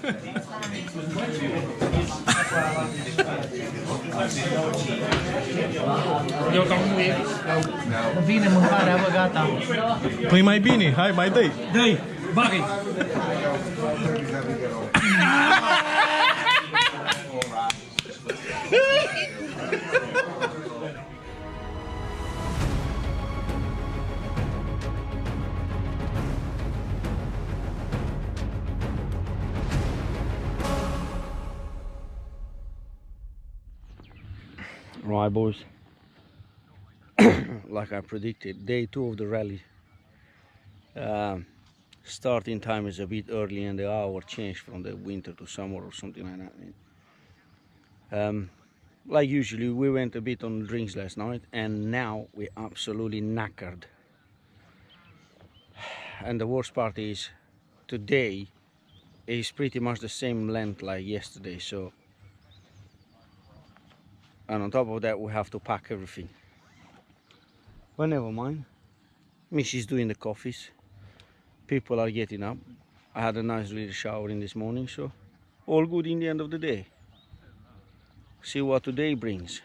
Eu dau un wave. Vine mâncarea, bă, gata. Păi mai bine, hai, mai dai. Dă-i, bagă-i. Right, boys. Like I predicted, day 2 of the rally. Starting time is a bit early and the hour changed from the winter to summer or something like that. Like usually, we went a bit on drinks last night and now we're absolutely knackered. And the worst part is, today is pretty much the same length like yesterday, so. And on top of that, we have to pack everything. But never mind. Missy's doing the coffees. People are getting up. I had a nice little shower in this morning, so all good in the end of the day. See what today brings.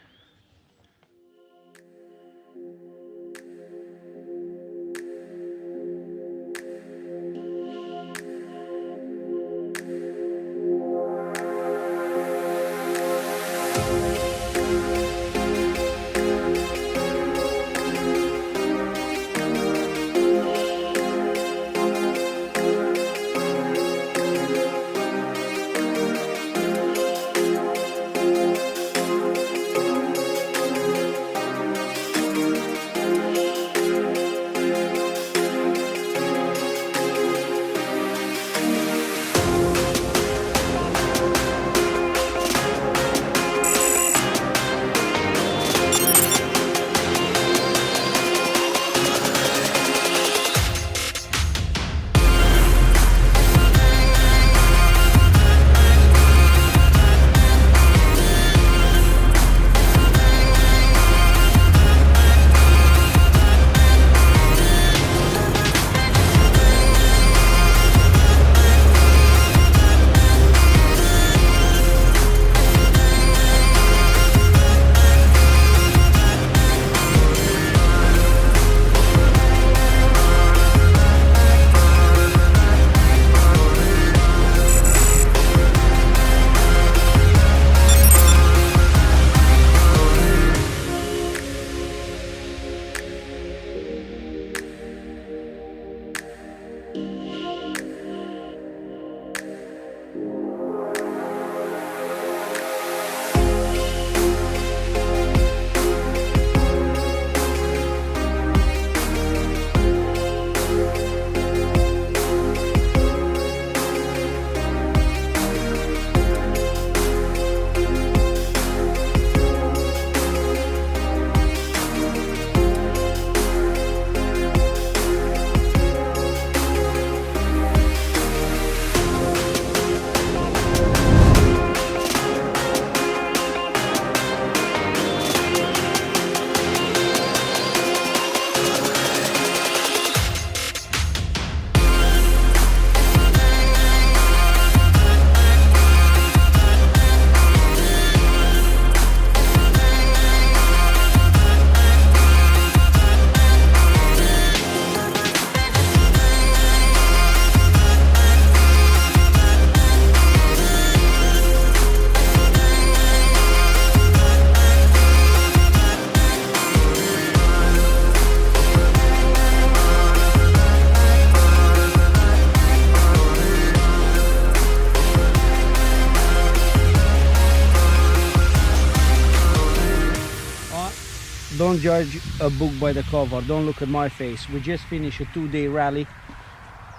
Don't judge a book by the cover. Don't look at my face. We just finished a 2-day rally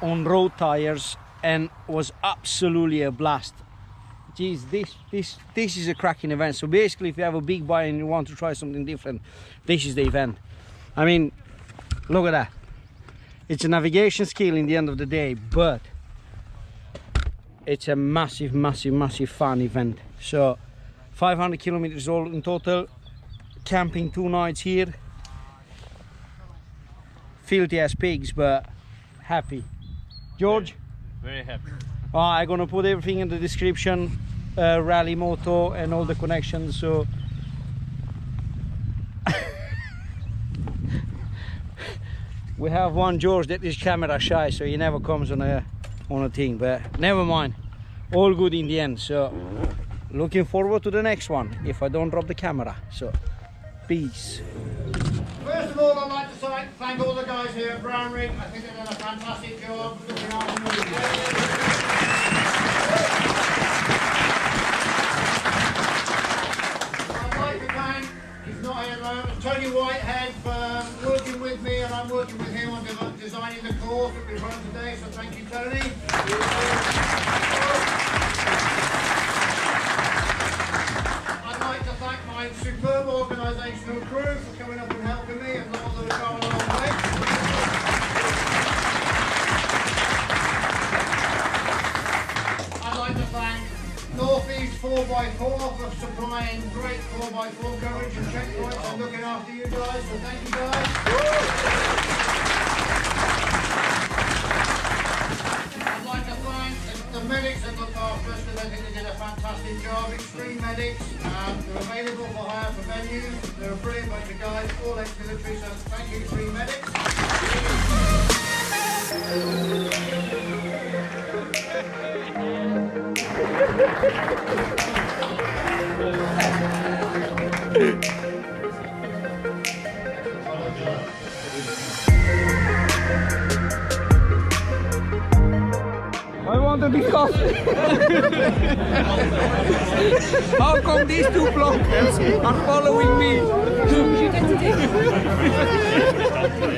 on road tires and was absolutely a blast. Geez, this is a cracking event. So basically, if you have a big bike and you want to try something different, this is the event. I mean, look at that. It's a navigation skill in the end of the day, but it's a massive fun event. So 500 kilometers all in total, camping 2 nights here, filthy as pigs but happy. George? Very happy. I'm gonna put everything in the description, rally moto and all the connections. So we have one George that is camera shy, so he never comes on a thing, but never mind, all good in the end. So looking forward to the next one if I don't drop the camera. So peace. First of all, I'd like to thank all the guys here at Brown Rig. I think they've done a fantastic job looking after me. I'd like to thank, he's not here at the moment, Tony Whitehead for working with me, and I'm working with him on designing the course that we run today, so thank you, Tony. I'd like to thank my superb organisational crew for coming up and helping me, and all that have gone a long way. I'd like to thank Northeast 4x4 for supplying great 4x4 coverage and checkpoints and looking after you guys, so thank you guys. I'd like to thank the medics that look after us, because I think they did a fantastic job. Extreme Medics, they're available for hire for venues. They're a brilliant bunch of guys, all ex-military, so thank you, Extreme Medics. I want to discuss. How come these two blockers are following me?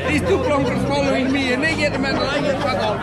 These two blockers following me, and they get them and I get cut off.